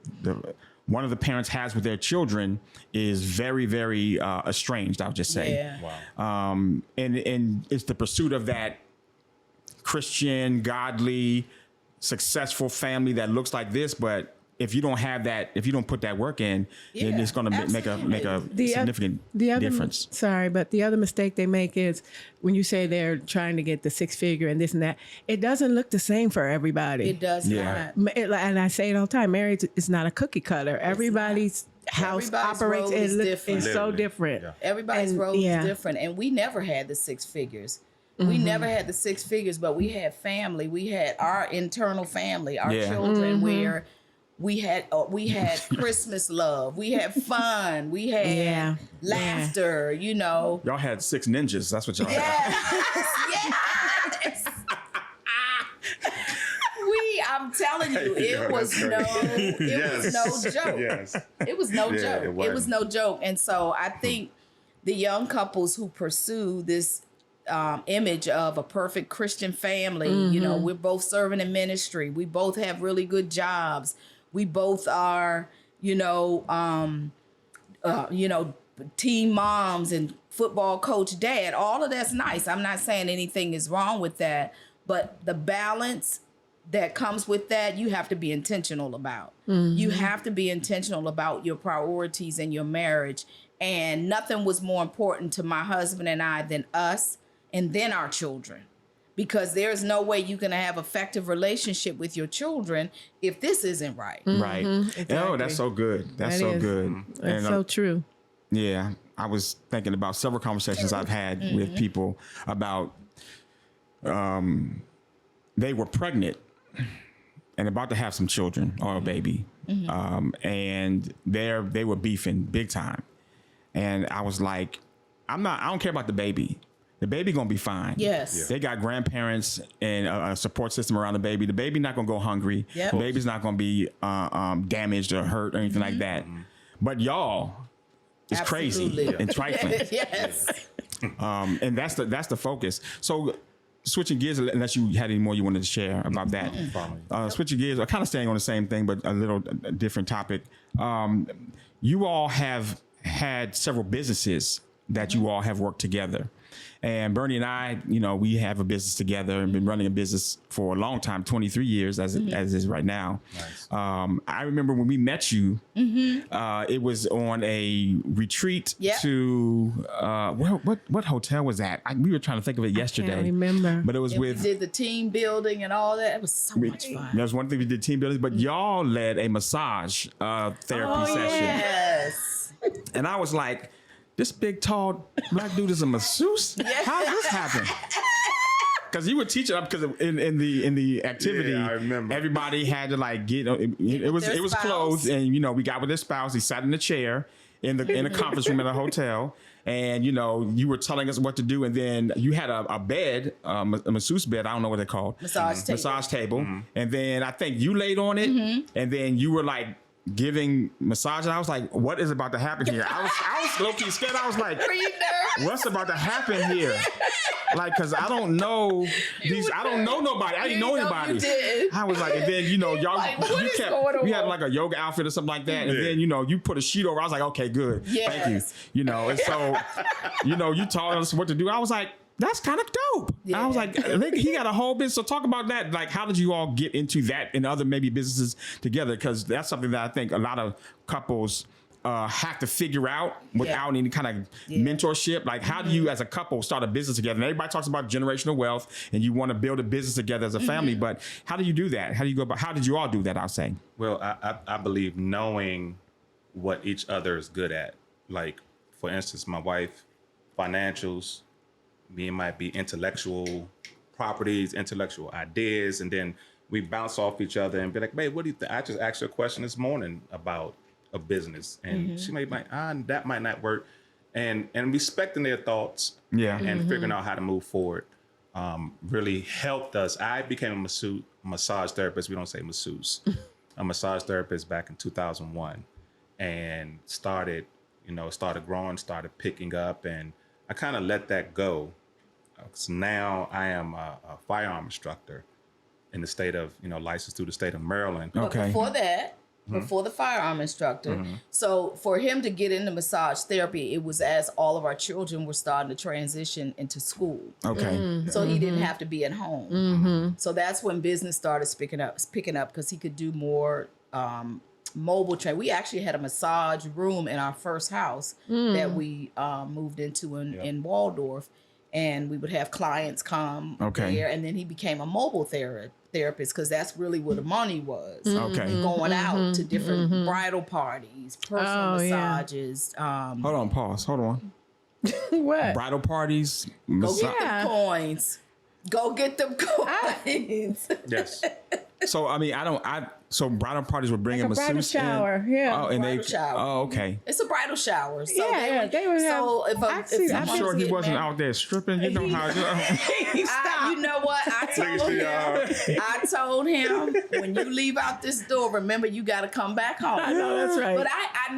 one of the parents has with their children is very, very estranged, I would just say. Yeah. Wow. And it's the pursuit of that Christian, godly, successful family that looks like this, but if you don't have that, if you don't put that work in, then it's going to make a significant difference. Sorry, but the other mistake they make is when you say they're trying to get the 6-figure and this and that, it doesn't look the same for everybody. It does not. And I say it all the time, marriage is not a cookie cutter. house Everybody's operates road is is different. so Literally. different. Yeah. Everybody's And, road yeah. is different, and we never had the six figures. We never had the six figures, but we had family. We had our internal family, our Yeah. children, where we had Christmas love, we had fun, we had Yeah. laughter. You know, Y'all had 6 ninjas. That's what y'all had. yes. I'm telling you, it was that's no, great. it was no joke. Yes. It was no Yeah, joke. it It was wasn't. no joke. And so I think the young couples who pursue this image of a perfect Christian family, you know, we're both serving in ministry. We both have really good jobs. We both are, teen moms and football coach dad. All of that's nice. I'm not saying anything is wrong with that, but the balance that comes with that, you have to be intentional about. You have to be intentional about your priorities in your marriage. And nothing was more important to my husband and I than us and then our children. Because there's no way you can have effective relationship with your children if this isn't right. Right. Exactly. Oh, that's so good. That's That so is. good. That's so true. Yeah, I was thinking about several conversations I've had with people about they were pregnant and about to have some children or a baby, and they were beefing big time, and I was like, I don't care about the baby. The baby gonna be fine. Yes. Yeah. They got grandparents and a support system around the baby. The baby not gonna go hungry. Yep. The baby's not gonna be damaged or hurt or anything like that. But y'all is crazy Absolutely. and trifling. Yes. And that's the focus. So switching gears, unless you had any more you wanted to share about that. Switching gears, or kind of staying on the same thing, but a little different topic. You all have had several businesses that you all have worked together. And Bernie and I, we have a business together and been running a business for a long time, 23 years as it is right now. Nice. I remember when we met you, it was on a retreat Yep. to, what hotel was that? We were trying to think of it yesterday. I can't remember. But it was And with, we did the team building and all that. It was so much fun. there's one thing we did team building, but y'all led a massage therapy session. Yes. And I was like, this big, tall black dude is a masseuse? How does this happen? Because you were teaching up because in the activity, Yeah, I remember. everybody had to like get it was their spouse. closed, and we got with their spouse. He sat in a chair in the conference room at a hotel, and you were telling us what to do, and then you had a bed, a masseuse bed. I don't know what they're called, Massage table. and then I think you laid on it, and then you were like giving massage, and I was like, what is about to happen here? I was low-key scared. I was like, Were you nervous? what's about to happen here? Like, cause I don't know I don't know nobody. I didn't know anybody. You did. I was like, and then y'all, Like, what is going on? we had like a yoga outfit or something like that, and then you put a sheet over. I was like, okay, good, thank Yes. you. And so you taught us what to do. I was like, that's kind of dope. Yeah. I was like, I think he got a whole business. So talk about that. Like, how did you all get into that and other maybe businesses together? Because that's something that I think a lot of couples have to figure out without any kind of mentorship. Like, how do you as a couple start a business together? And everybody talks about generational wealth and you want to build a business together as a family, but how do you do that? How do you go about, how did you all do that, I'll say? Well, I believe knowing what each other is good at. Like, for instance, my wife, financials, me might be intellectual properties, intellectual ideas, and then we bounce off each other and be like, babe, what do you think? I just asked her a question this morning about a business, and she may be like, that might not work. And respecting their thoughts and figuring out how to move forward really helped us. I became a massage therapist. We don't say masseuse. A massage therapist back in 2001, and started growing, started picking up, and I kind of let that go. So now I am a firearm instructor in the state of, licensed through the state of Maryland. But Okay. before that, before the firearm instructor, so for him to get into massage therapy, it was as all of our children were starting to transition into school. Okay. So he didn't have to be at home. So that's when business started picking up because he could do more mobile training. We actually had a massage room in our first house that we moved into in Waldorf, and we would have clients come there, and then he became a mobile therapists because that's really where the money was. Okay. Going out to different bridal parties, personal massages. Hold on, pause. Hold on. What? Bridal parties. Go get Yeah. them coins. Go get them coins. Yes. So I mean, so bridal parties would bring Like a him a bridal suit. shower, yeah. Oh, and Bridal shower. Oh, okay. It's a bridal shower. So Yeah, they would have- So if actually, I'm sure he wasn't out there stripping. You know how. you know what? I told him when you leave out this door, remember you got to come back home. I know, that's right. But I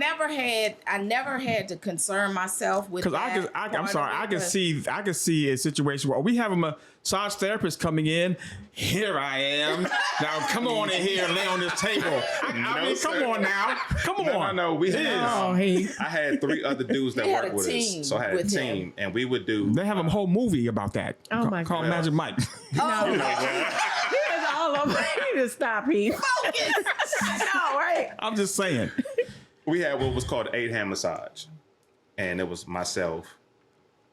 never had to concern myself with Because that. I'm sorry, I can see a situation where we have a massage therapist coming in. Here I am. Now come on in here and lay on this table. I mean, come sir. on now. Come on. No. We had. Oh, he. I had 3 other dudes that He had worked a with team us, so I had a with team, him. and we would do. They have a whole movie about that. Oh, my Called God. Magic Mike. Oh, He is all over. He need to stop, Heath. I know, right? I'm just saying. We had what was called 8-hand massage, and it was myself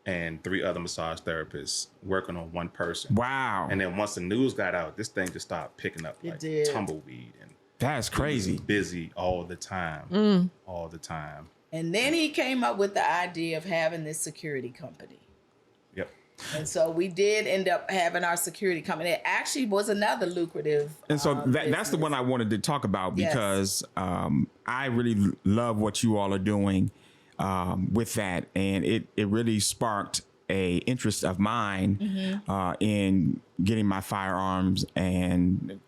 and 3 other massage therapists working on one person. Wow. And then once the news got out, this thing just started picking up like did. tumbleweed, and That's crazy. busy all the time, all the time. And then he came up with the idea of having this security company. Yep. And so we did end up having our security company. It actually was another lucrative. And so that's the business. one I wanted to talk about Yes. because I really love what you all are doing with that. And it really sparked a interest of mine in getting my firearms and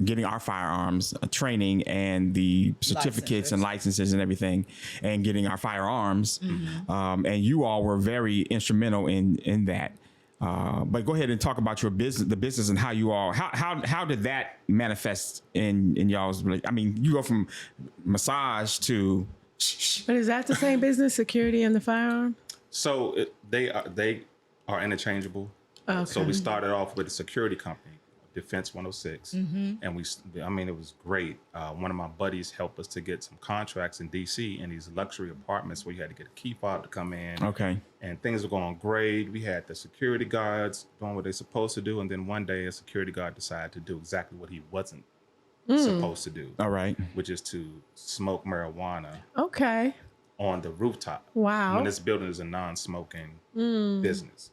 getting our firearms training and the certificates and licenses and everything and getting our firearms. And you all were very instrumental in that. But go ahead and talk about your business, the business, and how you all how did that manifest in y'all's? I mean, you go from massage to But is that the same business, security and the firearm? So they are interchangeable. So we started off with a security company, Defense 106, and it was great. One of my buddies helped us to get some contracts in DC in these luxury apartments where you had to get a key fob to come in. Okay. And things were going great. We had the security guards doing what they're supposed to do, and then one day a security guard decided to do exactly what he wasn't supposed to do. All right. Which is to smoke marijuana Okay. on the rooftop. Wow. When this building is a non-smoking business.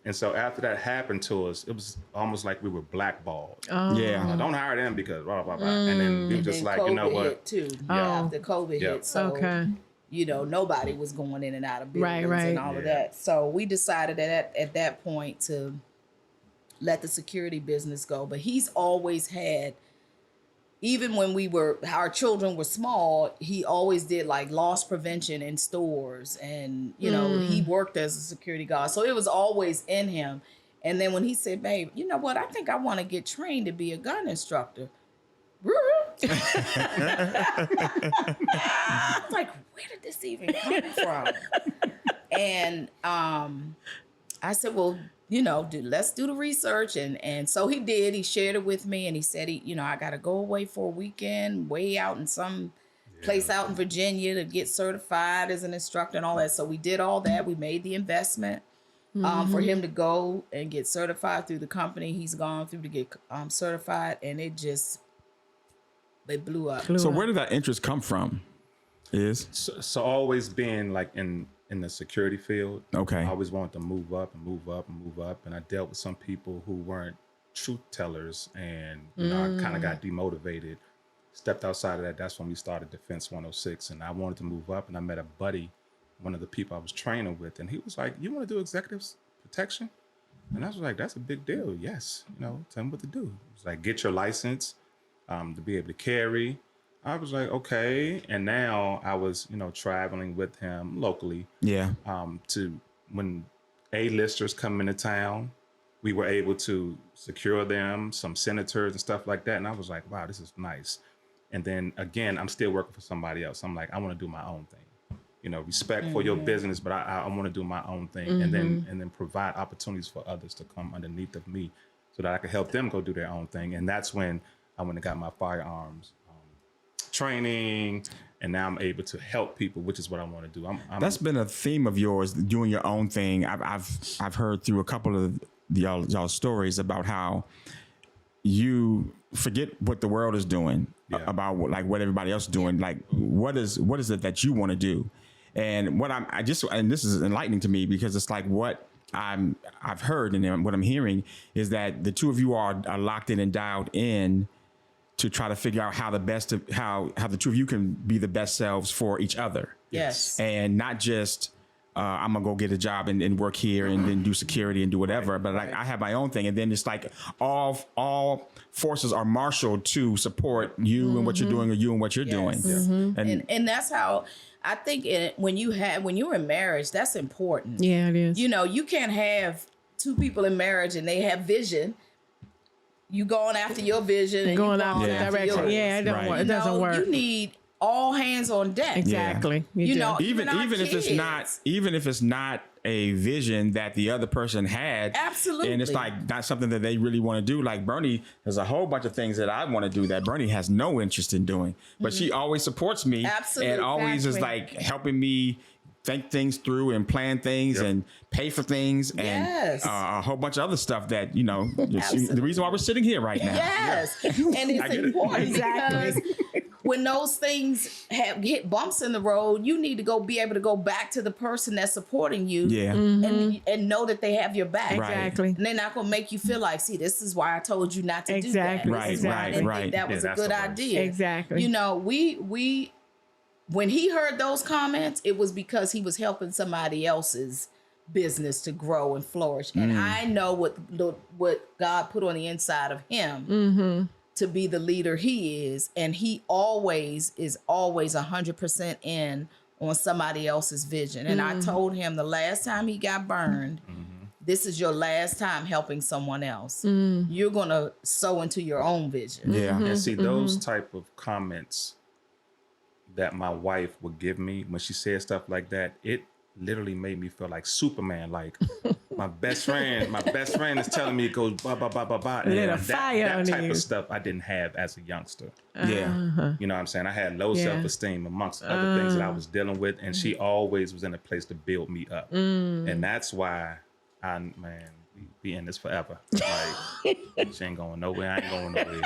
And so after that happened to us, it was almost like we were blackballed. Yeah. Don't hire them because blah, blah, blah. And then we were just And like, COVID you know what? hit too. Oh. After COVID Yep. hit. So, Okay. nobody was going in and out of buildings Right. and all of that. So we decided that at that point to let the security business go. But he's always had, even when our children were small, he always did like loss prevention in stores. And, he worked as a security guard. So it was always in him. And then when he said, babe, you know what? I think I want to get trained to be a gun instructor. I was like, where did this even come from? And I said, well, let's do the research. And so he did. He shared it with me, and he said, I got to go away for a weekend, way out in some place out in Virginia to get certified as an instructor and all that. So we did all that. We made the investment for him to go and get certified through the company he's gone through to get certified, and it blew up. So where did that interest come from? So always being like in the security field. Okay. I always wanted to move up and move up and move up. And I dealt with some people who weren't truth tellers, and I kind of got demotivated. Stepped outside of that. That's when we started Defense 106, and I wanted to move up. And I met a buddy, one of the people I was training with, and he was like, "You want to do executive protection?" And I was like, "That's a big deal. Yes, tell me what to do." It's like, get your license to be able to carry. I was like, okay. And now I was, traveling with him locally. Yeah. To when A-listers come into town, we were able to secure them, some senators and stuff like that. And I was like, wow, this is nice. And then again, I'm still working for somebody else. I'm like, I want to do my own thing. Respect for your business, but I want to do my own thing, and then provide opportunities for others to come underneath of me, so that I could help them go do their own thing. And that's when I went and got my firearms training, and now I'm able to help people, which is what I want to do. That's been a theme of yours, doing your own thing. I've heard through a couple of y'all stories about how you forget what the world is doing about what everybody else is doing. Like, what is it that you want to do? And what and this is enlightening to me, because it's like what I've heard and what I'm hearing is that the two of you are locked in and dialed in to try to figure out how the two of you can be the best selves for each other. Yes. And not just, I'm gonna go get a job and work here and then do security and do whatever. But like, I have my own thing. And then it's like all forces are marshaled to support you and what you're doing, or you and what you're doing. And that's how I think when you're in marriage, that's important. Yeah, it is. You know, you can't have two people in marriage and they have vision. You going after your vision and going you out the direction. yours. Yeah, it don't work. It doesn't work. You need all hands on deck. Exactly. You know, even if it's not a vision that the other person had, absolutely, and it's like not something that they really want to do. Like Bernie, there's a whole bunch of things that I want to do that Bernie has no interest in doing, but she always supports me, and always is like helping me think things through and plan things and pay for things and a whole bunch of other stuff that, you know, the reason why we're sitting here right now. Yes. And it's important because when those things hit bumps in the road, you need to be able to go back to the person that's supporting you and know that they have your back. Exactly. And they're not going to make you feel like, see, this is why I told you not to do that. Right. That was a good idea. Exactly. You know, when he heard those comments, it was because he was helping somebody else's business to grow and flourish. And I know what God put on the inside of him to be the leader he is. And he always is 100% in on somebody else's vision. And I told him the last time he got burned, this is your last time helping someone else. You're going to sow into your own vision. Yeah. And see, those type of comments that my wife would give me when she said stuff like that, it literally made me feel like Superman. Like my best friend is telling me it goes blah blah blah blah blah. And that type of stuff I didn't have as a youngster. Yeah. You know what I'm saying? I had low self-esteem amongst other things that I was dealing with, and she always was in a place to build me up. And that's why we in this forever. Like, she ain't going nowhere. I ain't going nowhere.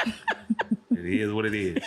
It is what it is.